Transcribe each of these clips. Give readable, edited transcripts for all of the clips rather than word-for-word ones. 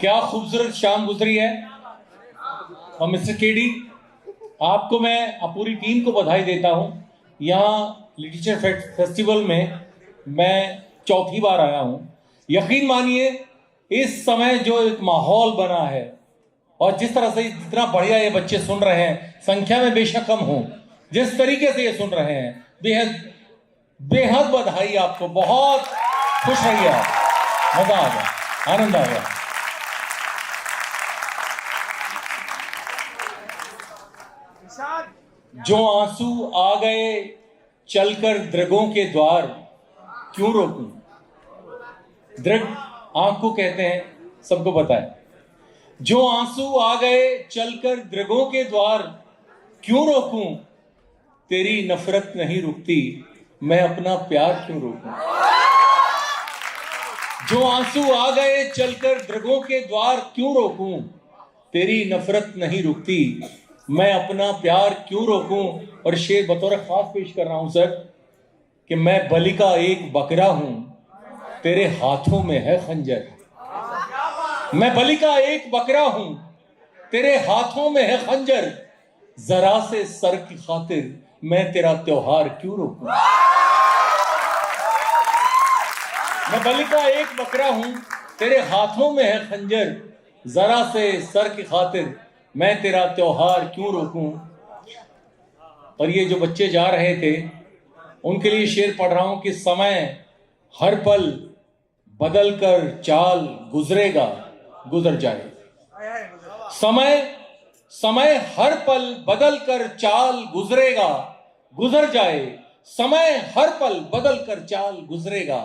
क्या खूबसूरत शाम गुजरी है। और मिस्टर केडी, आपको मैं पूरी टीम को बधाई देता हूं। यहाँ लिटरेचर फेस्टिवल में मैं चौथी बार आया हूं। यकीन मानिए, इस समय जो एक माहौल बना है और जिस तरह से जितना बढ़िया ये बच्चे सुन रहे हैं, संख्या में बेशक कम हो, जिस तरीके से ये सुन रहे हैं, बेहद बेहद बधाई आपको। बहुत खुश रहिए आप, मजा आ गया, आनंद आ गया। जो आंसू आ गए चलकर दृगों के द्वार, क्यों रोकूं। दृग आंख को कहते हैं, सबको पता है। जो आंसू आ गए चलकर दृगों के द्वार, क्यों रोकूं। तेरी नफरत नहीं रुकती, मैं अपना प्यार क्यों रोकूं। जो आंसू आ गए चलकर दृगों के द्वार, क्यों रोकूं। तेरी नफरत नहीं रुकती, मैं अपना प्यार क्यों रोकूं। और शेर बतौर खास पेश कर रहा हूं सर, कि मैं बलि का एक बकरा हूं, तेरे हाथों में है खंजर। मैं बलि का एक बकरा हूं, तेरे हाथों में है खंजर। जरा से सर की खातिर मैं तेरा त्योहार क्यों रोकूं। मैं बलि का एक बकरा हूं, तेरे हाथों में है खंजर। जरा से सर की खातिर मैं तेरा त्योहार क्यों रोकूं। और ये जो बच्चे जा रहे थे, उनके लिए शेर पढ़ रहा हूं कि समय हर पल बदल कर चाल गुजरेगा, गुजर जाए। समय हर पल बदल कर चाल गुजरेगा, गुजर जाए। समय हर पल बदल कर चाल गुजरेगा,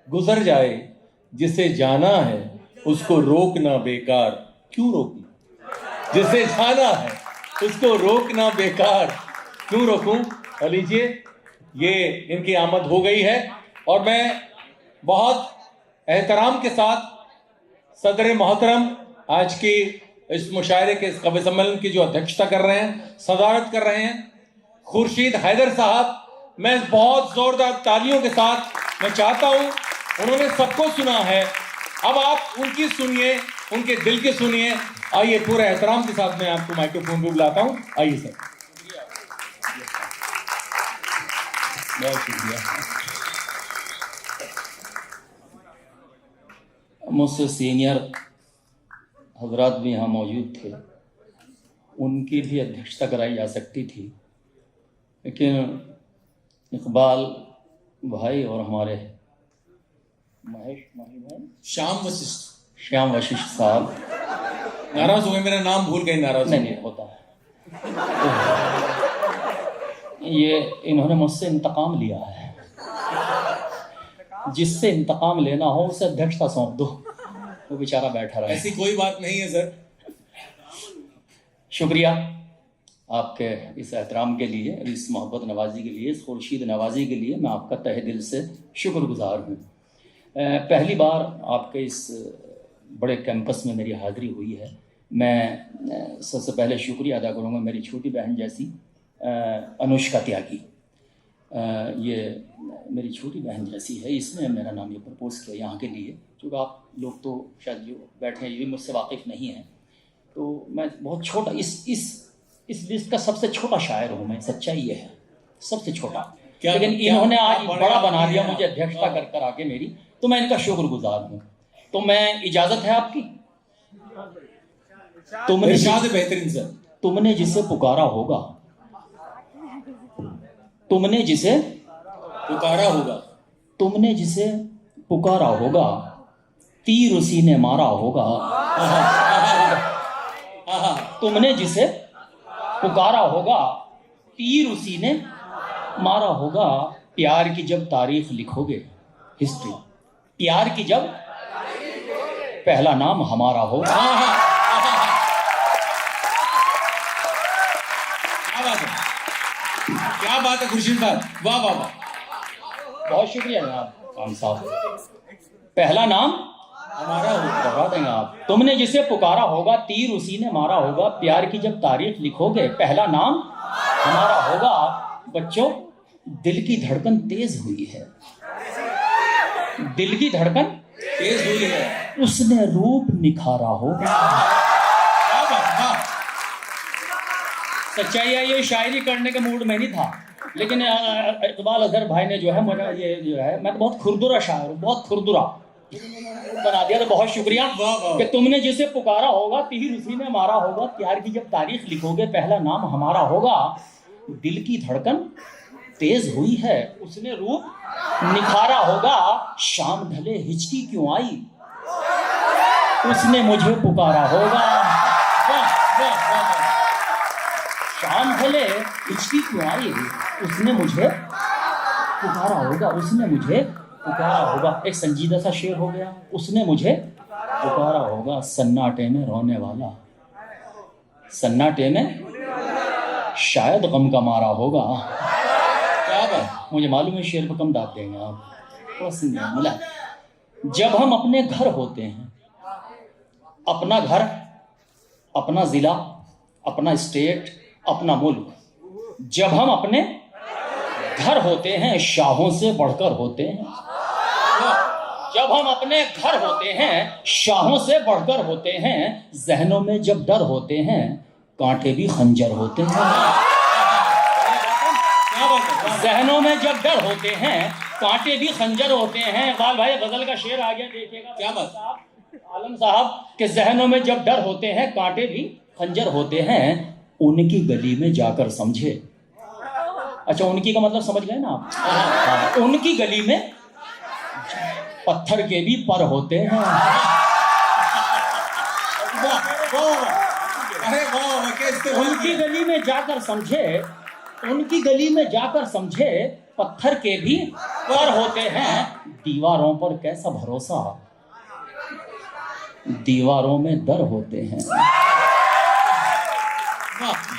गुजर जाए। जिसे जाना है उसको रोकना बेकार क्यों रोकूं। जिसे जाना है उसको रोकना बेकार क्यों रोकूं। और लीजिए, ये इनकी आमद हो गई है और मैं बहुत एहतराम के साथ सदर मोहतरम आज की इस मुशायरे के, इस कवि सम्मेलन की जो अध्यक्षता कर रहे हैं, सदारत कर रहे हैं, खुर्शीद हैदर साहब, मैं बहुत जोरदार तालियों के साथ मैं चाहता हूं, उन्होंने सबको सुना है, अब आप उनकी सुनिए, उनके दिल की सुनिए। आइए, पूरे एहतराम के साथ मैं आपको माइक्रोफोन पे बुलाता हूं। आइए सर। बहुत शुक्रिया। मुझसे सीनियर हजरात भी यहाँ मौजूद थे, उनकी भी अध्यक्षता कराई जा सकती थी, लेकिन इकबाल भाई और हमारे श्याम वशिष्ठ साहब नाराज हुए, मेरा नाम भूल गए, नाराज नहीं होता है। ये इन्होंने मुझसे इंतकाम लिया है, जिससे इंतकाम लेना हो उसे अध्यक्षता सौंप दो, वो बेचारा बैठा रहा। ऐसी कोई बात नहीं है सर। शुक्रिया आपके इस एहतराम के लिए, इस मोहब्बत नवाजी के लिए, इस खुर्शीद नवाजी के लिए मैं आपका तहे दिल से शुक्रगुजार हूँ। पहली बार आपके इस बड़े कैंपस में मेरी हाज़िरी हुई है। मैं सबसे पहले शुक्रिया अदा करूँगा मेरी छोटी बहन जैसी अनुष्का त्यागी। ये मेरी छोटी बहन जैसी है, इसने मेरा नाम ये प्रपोज़ किया यहाँ के लिए, क्योंकि आप लोग तो शायद जो बैठे हैं ये भी मुझसे वाकिफ़ नहीं हैं। तो मैं बहुत छोटा, इस लिस्ट का सबसे छोटा शायर हूँ मैं, सच्चाई ये है, सबसे छोटा। लेकिन इन्होंने आज बड़ा बना दिया मुझे अध्यक्षता कर आके मेरी, तो मैं इनका शुक्रगुजार हूँ। तो मैं, इजाज़त है आपकी। बेहतरीन सर। तुमने जिसे पुकारा होगा, तुमने जिसे पुकारा होगा, तुमने जिसे पुकारा होगा, तीर उसी ने मारा होगा। तुमने जिसे पुकारा होगा, तीर उसी ने मारा होगा। प्यार की जब तारीख लिखोगे, हिस्ट्री, प्यार की जब पहला नाम हमारा होगा। क्या बात है खुर्शीद साहब, वाह वाह वाह, बहुत शुक्रिया जनाब खान साहब। पहला नाम हमारा होगा, बता देंगे आप। तुमने जिसे पुकारा होगा, तीर उसी ने मारा होगा। प्यार की जब तारीख लिखोगे, पहला नाम हमारा होगा। बच्चों, दिल की धड़कन तेज हुई है, दिल की धड़कन तेज हुई है, उसने रूप निखारा होगा। क्या बात, वाह। सच्चाई है, ये शायरी करने के मूड में नहीं था, लेकिन इकबाल अजहर भाई ने जो है मुझे ये जो है, मैं तो बहुत खुरदुरा शायर हूँ, बहुत खुरदुरा बना दिया, तो बहुत शुक्रिया वाह, वाह। कि तुमने जिसे पुकारा होगा तीर उसी ने मारा होगा। प्यार की जब तारीख लिखोगे पहला नाम हमारा होगा। दिल की धड़कन तेज हुई है, उसने रूप निखारा होगा। शाम ढले हिचकी क्यों आई, उसने मुझे पुकारा होगा। वाह, वाह, वाह। शाम ढले हिचकी क्यों आई, उसने मुझे पुकारा होगा, उसने मुझे पुकारा होगा। एक संजीदा सा शेर हो गया, उसने मुझे पुकारा होगा। सन्नाटे में रोने वाला, सन्नाटे में शायद गम का मारा होगा। क्या बात, मुझे मालूम है शेर पर कम दाद देंगे आप, थोड़ा सुनिए। मिला जब हम अपने घर होते हैं, अपना घर, अपना जिला, अपना स्टेट, अपना मुल्क, जब हम अपने घर होते हैं शाहों से बढ़कर होते हैं। जब हम अपने घर होते हैं शाहों से बढ़कर होते हैं। जहनों में जब डर होते हैं कांटे भी खंजर होते हैं। क्या बात है, जहनों में जब डर होते हैं कांटे भी खंजर होते हैं। इकबाल भाई गजल का शेर आ गया, देखिएगा क्या बात। आलम साहब के जहनों में जब डर होते हैं कांटे भी खंजर होते हैं। उनकी गली में जाकर समझे। अच्छा, उनकी का मतलब समझ गए ना आप? हाँ, उनकी गली में पत्थर के भी पर होते हैं। वाह, वाह। अरे वाह, कैसे उनकी गली में जाकर समझे, उनकी गली में जाकर समझे, पत्थर के भी पर होते हैं। दीवारों पर कैसा भरोसा, दीवारों में दर होते हैं।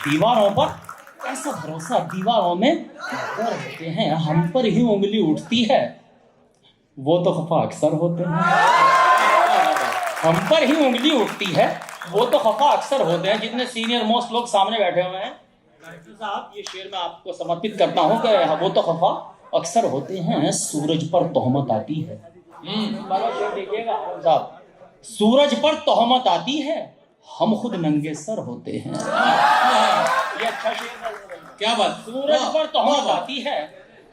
दीवारों पर कैसा भरोसा, दीवारों में दर होते हैं। हम पर ही उंगली उठती है, वो तो खफा अक्सर होते हैं। हम पर ही उंगली उठती है, वो तो खफा अक्सर होते हैं। जितने सीनियर मोस्ट लोग सामने बैठे हुए हैं, साहब ये शेर मैं आपको समर्पित करता हूँ कि वो तो खफा अक्सर होते हैं। सूरज पर तोहमत आती है। शेर देखिएगा साहब, सूरज पर तोहमत आती है, हम खुद नंगे सर होते हैं। ये अच्छा शेर है। क्या बात, सूरज पर तोहमत आती है,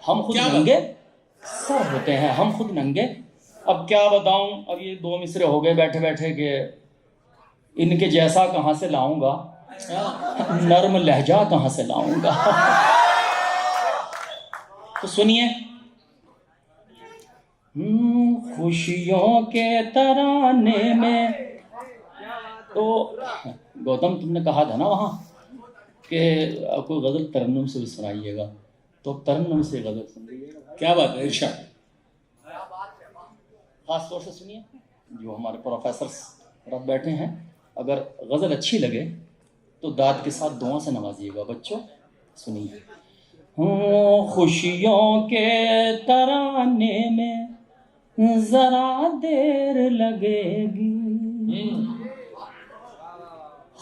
हम खुद नंगे सर होते हैं, हम खुद नंगे। अब क्या बताऊं, अब ये दो मिसरे हो गए बैठे बैठे के, इनके जैसा कहां से लाऊंगा, नर्म लहजा कहां से लाऊंगा। तो सुनिए, खुशियों के तराने में, तो गौतम तुमने कहा था ना वहां कि कोई गजल तरन्नुम से भी सुनाइएगा, तो तरन्नुम से गजल सुनिएगा। क्या बात है, इरशाद। खास तौर से सुनिए, जो हमारे प्रोफेसर रब बैठे हैं, अगर गजल अच्छी लगे तो दाद के साथ दुआ से नवाजिएगा। बच्चों सुनिए। खुशियों के तराने में जरा देर लगेगी,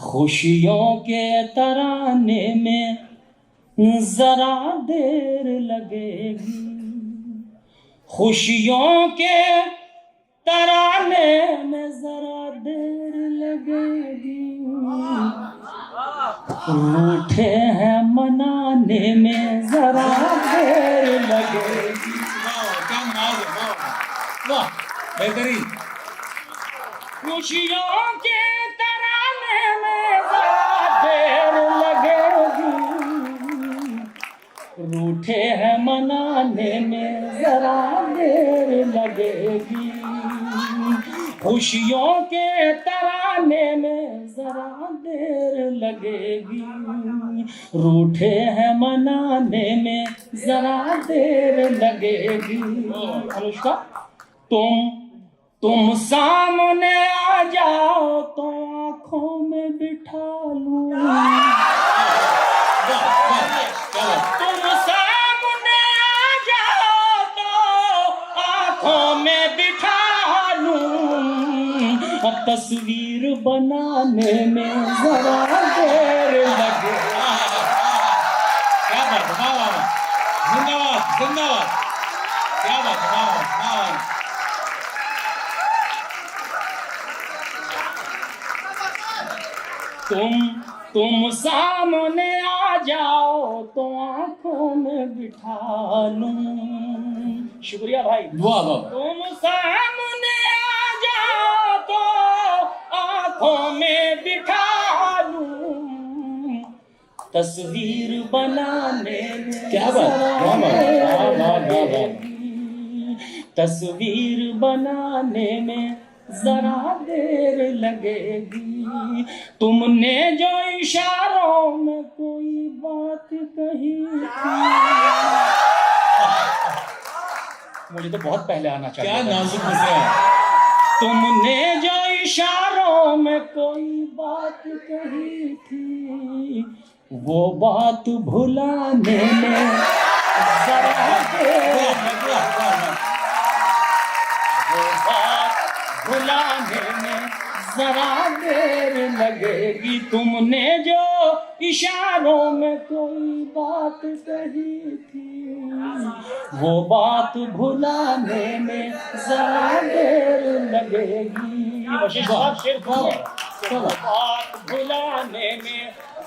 खुशियों के तराने में जरा देर लगेगी, खुशियों के तराने में जरा देर लगेगी, रूठे हैं मनाने में जरा देर लगेगी। क्या नाज है, वाह, बेहतरीन। खुशियों के तराने में जरा देर लगेगी, रूठे हैं मनाने में जरा देर लगेगी, खुशियों के तराने में जरा देर लगेगी, रूठे हैं मनाने में जरा देर लगेगी। अनुष्का, तुम सामने आ जाओ तो आंखों में बिठा लूं, तुम सामने आ जाओ तो आंखों में बिठा लूं, तस्वीर बनाने में जरा देर लगे। क्या बात, वाह वाह वाह, जिंदाबाद जिंदाबाद, क्या बात, वाह वाह वाह। तुम सामने आ जाओ तो आंखों में बिठा लूं। शुक्रिया भाई। वाह वाह। तुम सामने आ जाओ तो आंखों में बिठा लूं, तस्वीर बनाने में क्या बात, वाह वाह वाह वाह वाह। तस्वीर बनाने में जरा देर लगेगी, तुमने जो इशारों में कोई बात कही थी। मुझे तो बहुत पहले आना चाहिए। क्या नाजुक है। तुमने जो इशारों में कोई बात कही थी, वो बात भुलाने में जरा देर, वो बात भुलाने में जरा देर लगेगी, तुमने जो इशारों में कोई बात कही थी, वो बात भुलाने में जरा देर लगेगी। वशिष्ठ साहब शेर सुनिए। वो बात भुलाने में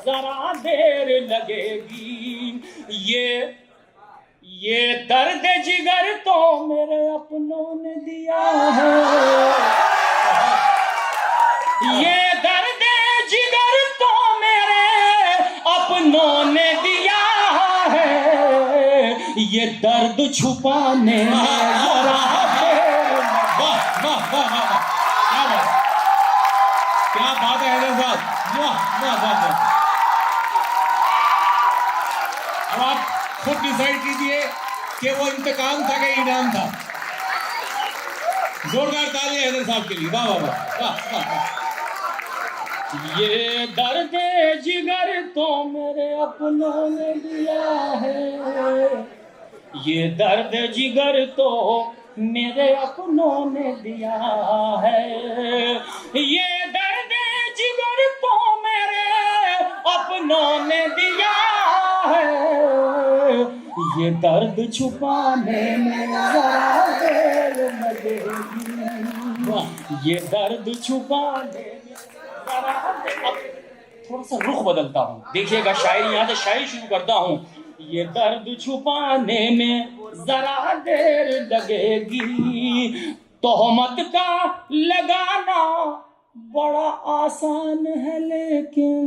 जरा देर लगेगी, ये दर्द जिगर तो मेरे अपनों ने दिया है, ये दर्द जिगर तो मेरे अपनों ने दिया है, ये दर्द छुपाने में जरा देर। वाह वाह वाह वाह, क्या बात है हैदर साहब, वाह वाह वाह वाह। अब आप खुद डिसाइड कीजिए कि वो इंतकाम था कि इनाम था। जोरदार तालियां हैदर साहब के लिए, वाह वाह वाह वाह वाह। ये दर्द जिगर तो मेरे अपनों ने दिया है, ये दर्द जिगर तो मेरे अपनों ने दिया है, ये दर्द जिगर तो मेरे अपनों ने दिया है, ये दर्द छुपाने में जरा देर लगेगी, ये दर्द छुपाने में जरा देर। अब थोड़ा सा रुख बदलता हूँ, देखिएगा शायरी, यहाँ से शायरी शुरू करता हूँ। ये दर्द छुपाने में जरा देर लगेगी, तोहमत का लगाना बड़ा आसान है लेकिन,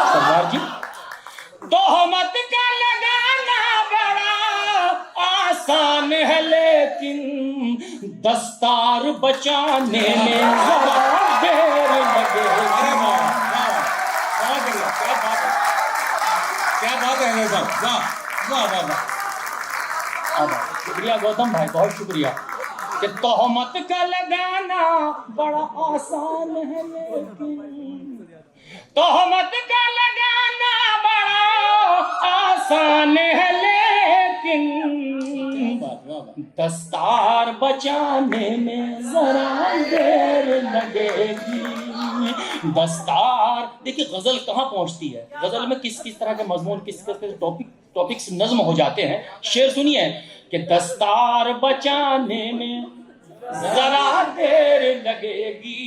सरदार जी, तोहमत का लगाना बड़ा आसान है लेकिन दस्तार बचाने में जरा देर लगेगी। क्या बात है हैदर साहब, वाह वाह वाह वाह। शुक्रिया गौतम भाई, बहुत शुक्रिया। कि तोहमत का लगाना बड़ा आसान है लेकिन, तोहमत का लगाना बड़ा आसान है लेकिन दस्तार बचाने में जरा देर लगेगी। दस्तार, देखिए गजल कहाँ पहुंचती है, गजल में किस किस तरह के मजमून, किस किस तरह के टॉपिक्स नज्म हो जाते हैं। शेर सुनिए कि दस्तार बचाने में जरा देर लगेगी।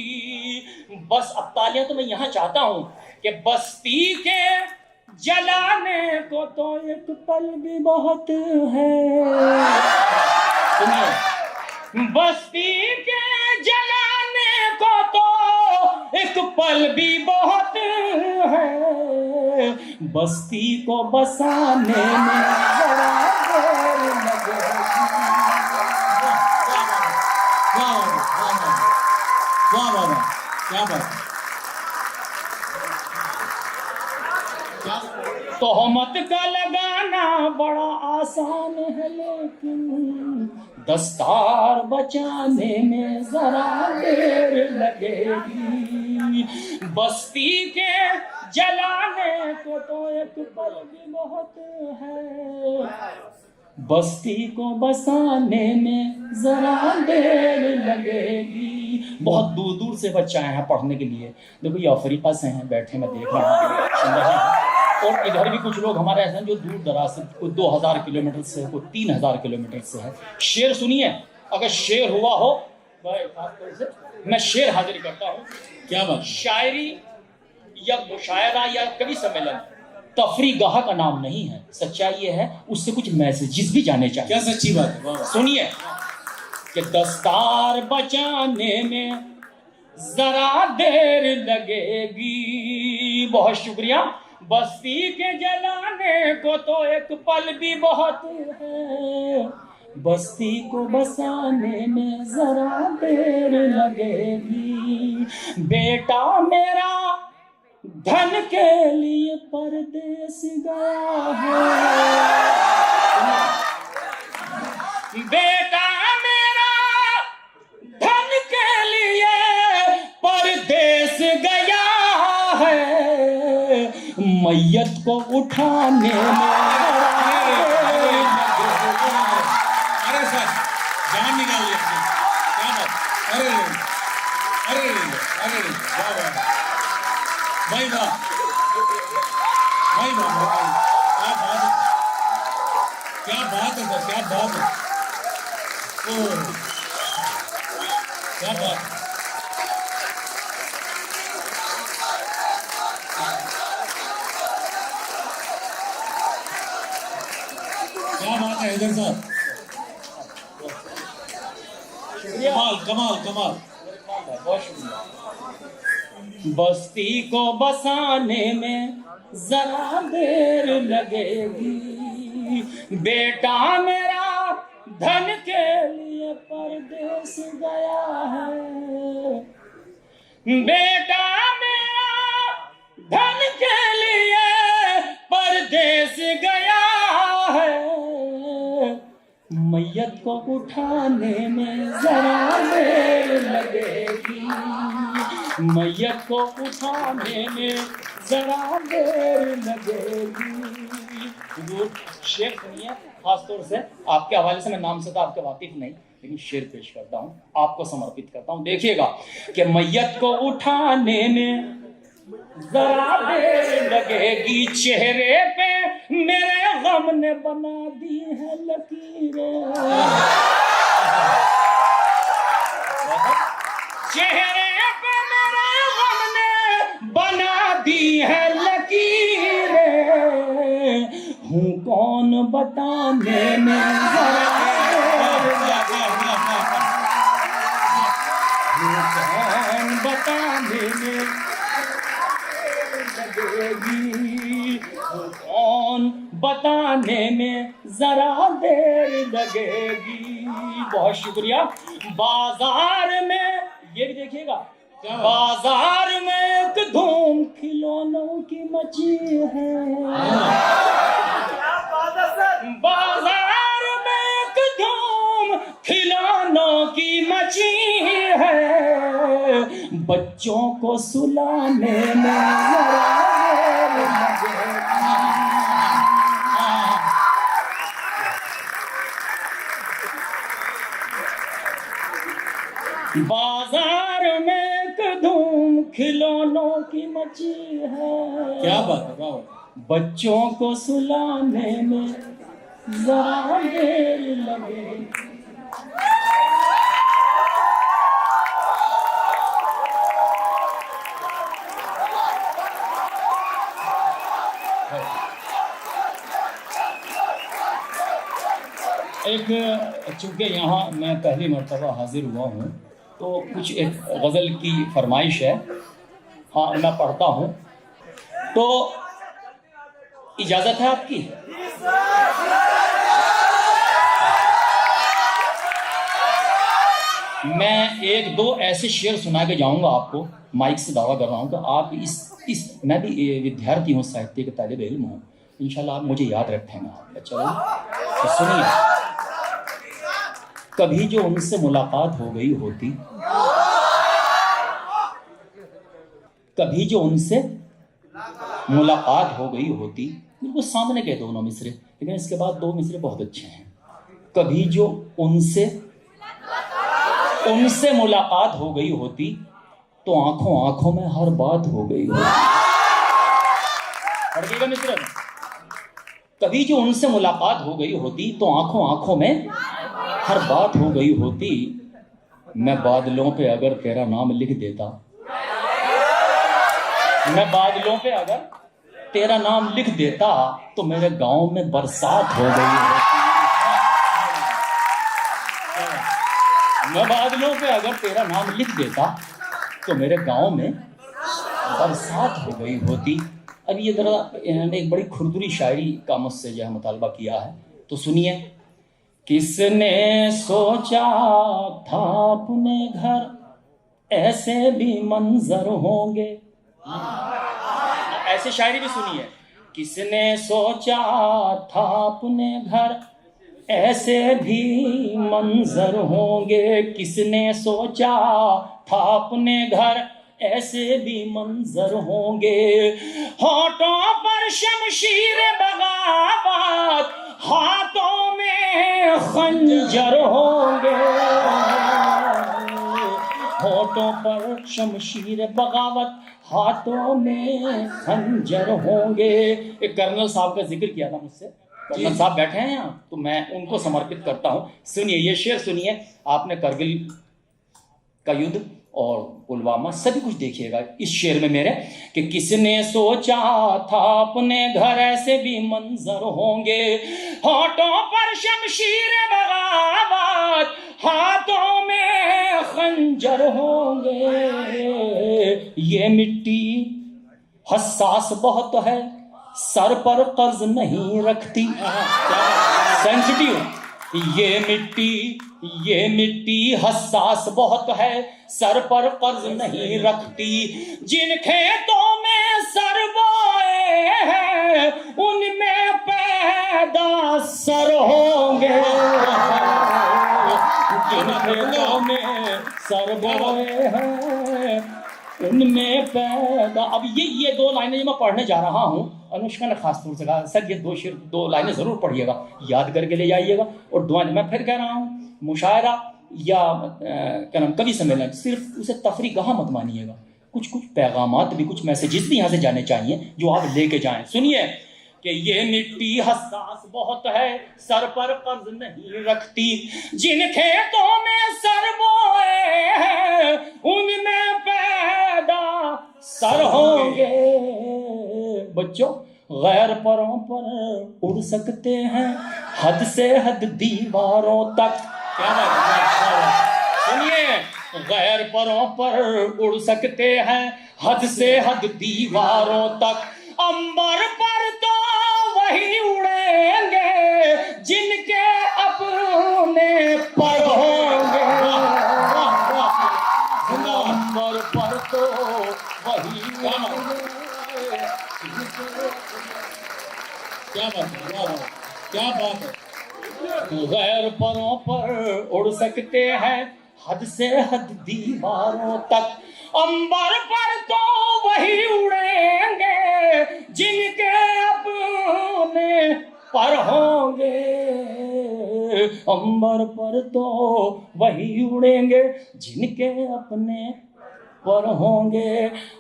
बस अब तालियां तो मैं यहाँ चाहता हूं कि बस्ती के जलाने को तो एक पल भी बहुत है। सुनिए, बस्ती के जलाने को तो एक पल भी बहुत है, बस्ती को बसाने में जरा देर लगेगी। वाह वाह वाह, क्या बात है। तोहमत का लगाना बड़ा आसान है लेकिन दस्तार बचाने में जरा देर लगेगी। बस्ती के जलाने को तो एक पल भी बहुत है, बस्ती को बसाने में जरा देर लगेगी। बहुत दूर दूर से बच्चे आए हैं पढ़ने के लिए। देखो ये अफ्रीका से हैं, बैठे मैं देख रहा हूँ, सुन रहे हैं। और इधर भी कुछ लोग हमारे ऐसे हैं जो दूर दराज से, कोई 2000 किलोमीटर से, कोई 3000 किलोमीटर से है। शेर सुनिए, अगर शेर हुआ हो, मैं शेर हाजिर करता हूँ। क्या बात। शायरी या मुशायरा या कवि सम्मेलन तफरी गाह का नाम नहीं है। सच्चाई ये है उससे कुछ मैसेजेस भी जाने चाहिए। क्या सच्ची बात है, वाह। सुनिए कि दस्तार बचाने में जरा देर लगेगी, बहुत शुक्रिया। बस्ती के जलाने को तो एक पल भी बहुत है, बस्ती को बसाने में जरा देर लगेगी। बेटा मेरा धन के लिए परदेस गया है, बेटा मेरा धन के लिए परदेस गया है, मैयत को उठाने में अरे सर जान निकाल लिया, क्या बात। अरे अरे अरे वाह वाह भाई, वाह भाई, वाह भाई, क्या बात है, क्या बात है सर, क्या बात है, ओ क्या बात। क्या बात है हैदर साहब, कमाल कमाल कमाल। बहुत शुक्रिया। बस्ती को बसाने में जरा देर लगेगी, बेटा मेरा धन के लिए परदेस गया है, बेटा मेरा धन के लिए परदेस गया है, मैयत को उठाने में जरा देर लगेगी, मैयत को उठाने में जरा देर लगेगी। शेर सुनिए, खासतौर से आपके हवाले से, मैं नाम से तो आपके वाकिफ नहीं, लेकिन शेर पेश करता हूँ, आपको समर्पित करता हूँ। देखिएगा कि मैयत को उठाने में जरा देर लगेगी, चेहरे पे मेरे गम ने बना दी है लकीरें, चेहरे पे मेरे गम ने बना दी है लकीरें, हूँ कौन बताने में जरा कौन बताने में लगेगी, कौन बताने में जरा देर लगेगी। बहुत शुक्रिया। बाजार में ये भी देखिएगा, बाजार में एक धूम खिलौनों की मची है, बाजार में एक धूम खिलौनों की मची है, बच्चों को सुलाने में जरा देर लगेगी। बाजार में एक धूम खिलौनों की मची है, क्या बात है, वाह। बच्चों को सुलाने में जरा देर लगेगी। एक चूँकि यहाँ मैं पहली मर्तबा हाजिर हुआ हूँ तो कुछ एक गज़ल की फरमाइश है, हाँ मैं पढ़ता हूँ, तो इजाज़त है आपकी? मैं एक दो ऐसे शेर सुना के जाऊँगा आपको, माइक से दावा कर रहा हूँ कि आप इस मैं भी विद्यार्थी हूँ, साहित्य के तालिब इल्म हूँ, इंशाल्लाह आप मुझे याद रखेंगे। चलो तो सुनिए। कभी जो उनसे मुलाकात हो गई होती, कभी जो उनसे मुलाकात हो गई होती, बिल्कुल सामने के दोनों मिसरे, लेकिन इसके बाद दो मिसरे बहुत अच्छे हैं। कभी जो उनसे मुलाकात हो गई होती तो आंखों आंखों में हर बात हो गई होती। पढ़िएगा मित्र, कभी जो उनसे मुलाकात हो गई होती तो आंखों आंखों में हर बात हो गई होती, मैं बादलों पे अगर तेरा नाम लिख देता मैं बादलों पे अगर तेरा नाम लिख देता तो मेरे गांव में बरसात हो गई होती। मैं बादलों पे अगर तेरा नाम लिख देता तो मेरे गांव में बरसात हो गई होती। अब ये जरा इन्होंने एक बड़ी खुरदुरी शायरी का मुझसे जो है मुतालबा किया है, तो सुनिए। किसने सोचा था अपने घर ऐसे भी मंजर होंगे। ऐसे शायरी भी सुनिए। किसने सोचा था अपने घर ऐसे भी मंजर होंगे। किसने सोचा था अपने घर ऐसे भी मंजर होंगे। होठों पर शमशीर बगावत हाथों में खंजर होंगे। होठों पर शमशीर बगावत हाथों में खंजर होंगे। एक कर्नल साहब का जिक्र किया था मुझसे, कर्नल साहब बैठे हैं यहाँ, तो मैं उनको समर्पित करता हूँ। सुनिए ये शेर सुनिए। आपने करगिल का युद्ध और पुलवामा सभी कुछ देखिएगा इस शेर में मेरे, कि किसने सोचा था अपने घर ऐसे भी मंजर होंगे। होठों पर शमशीर बगावत हाथों में खंजर होंगे। ये मिट्टी हसास बहुत है सर पर कर्ज नहीं रखती। सेंसिटिव। ये मिट्टी हसास बहुत है सर पर कर्ज नहीं रखती। जिन खेतों में सर बोए हैं उनमें पैदा सर होंगे। जिन खेतों में सर बोए हैं उनमें पैदा। अब ये दो लाइनें जो मैं पढ़ने जा रहा हूँ, अनुष्का ने खास तौर से कहा सर ये दो लाइनें जरूर पढ़िएगा, याद करके ले जाइएगा। और दुआ मैं फिर कह रहा हूँ, मुशायरा या क्या नाम कवि सम्मेलन सिर्फ उसे तफरी गाह मत मानिएगा। कुछ पैगामात भी, कुछ मैसेजेस भी यहाँ से जाने चाहिए जो आप लेके जाएं। सुनिए कि ये मिट्टी हसास बहुत है सर पर कर्ज नहीं रखती। जिन खेतों में सर बोए हैं उनमें पैदा सर होंगे। बच्चों गैर परों पर उड़ सकते हैं हद से हद दीवारों तक। क्या बात है? सुनिए, गैर परों पर उड़ सकते हैं हद से हद दीवारों तक। अंबर पर तो वही उड़ेंगे जिनके अपने पर होंगे। अंबर पर तो वही उड़ेंगे। क्या बात है। गैर परों पर उड़ सकते हैं हद से हद दीवारों तक। अंबर पर तो वही उड़ेंगे जिनके अपने पर होंगे। अंबर पर तो वही उड़ेंगे जिनके अपने पर होंगे।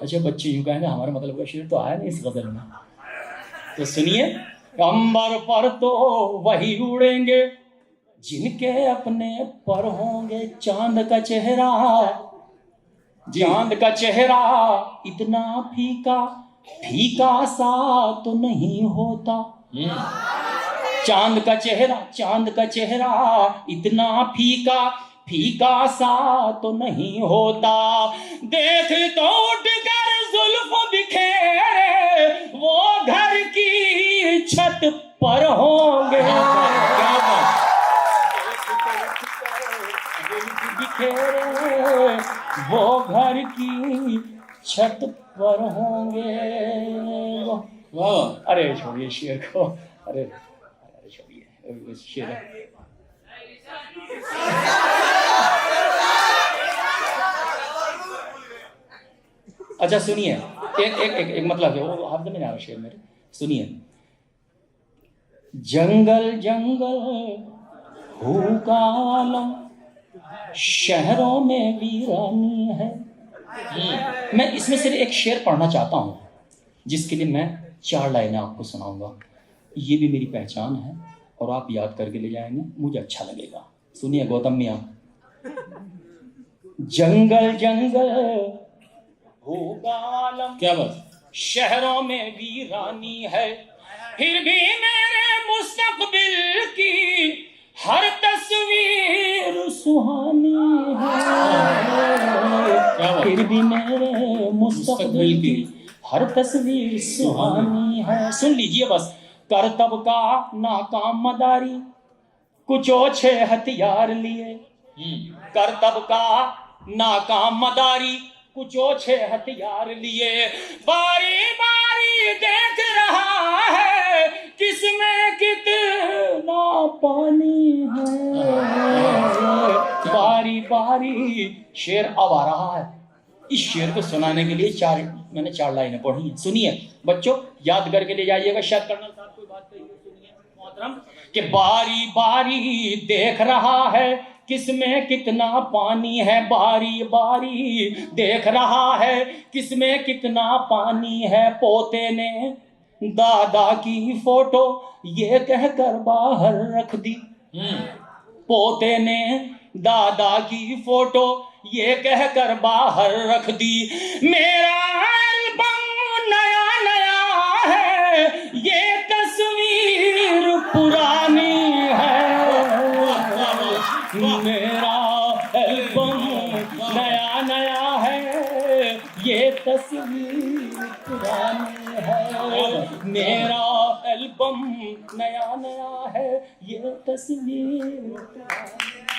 अच्छा बच्चे यूं कहेंगे हमारे मतलब का शेर तो आया नहीं इस गजल में, तो सुनिए। अंबर पर तो वही उड़ेंगे जिनके अपने पर होंगे। चांद का चेहरा इतना फीका सा तो नहीं होता। चांद का चेहरा इतना फीका सा तो नहीं होता। देख तो उठकर जुल्फ बिखेरे वो घर की छत पर होंगे। बिखेरे वो घर की छत पर होंगे। वाह! अरे छोड़िए शेर को, अरे छोड़िए शेर। अच्छा सुनिए, एक मतलब है वो हाथ में नहीं आ रहा शेर मेरे। सुनिए, जंगल भूखा आलम शहरों में वीरानी है। मैं इसमें सिर्फ एक शेर पढ़ना चाहता हूँ जिसके लिए मैं 4 लाइनें आपको सुनाऊंगा। ये भी मेरी पहचान है और आप याद करके ले जाएंगे, मुझे अच्छा लगेगा। सुनिए गौतम मियां। जंगल भूखा आलम। क्या बात? शहरों में वीरानी है, फिर भी मेरे मुस्तकबिल की हर तस्वीर सुहानी है, फिर भी मेरे मुस्तकबिल की हर तस्वीर सुहानी है। सुन लीजिए बस। करतब का नाकाम मदारी, कुछ ओछे हथियार लिए, करतब का नाकाम मदारी, कुछ ओछे हथियार लिए, बारी बारी देख रहा है किसमें कितना पानी है, बारी बारी। शेर अब आ रहा है। इस शेर को सुनाने के लिए मैंने 4 लाइनें पढ़ी हैं। सुनिए बच्चों, याद करके ले जाइएगा। शायद कर्नल साहब कोई बात कही, सुनिए मोहतरम, कि बारी बारी देख रहा है किसमें कितना पानी है, बारी बारी देख रहा है किसमें कितना पानी है। पोते ने दादा की फोटो ये कहकर बाहर रख दी, पोते ने दादा की फोटो ये कहकर बाहर रख दी। मेरा एल्बम नया नया है, ये तस्वीर पुरानी है, मेरा एल्बम नया नया है, ये तस्वीर पुरानी है, मेरा एल्बम नया नया है, ये तस्वीर पुरानी।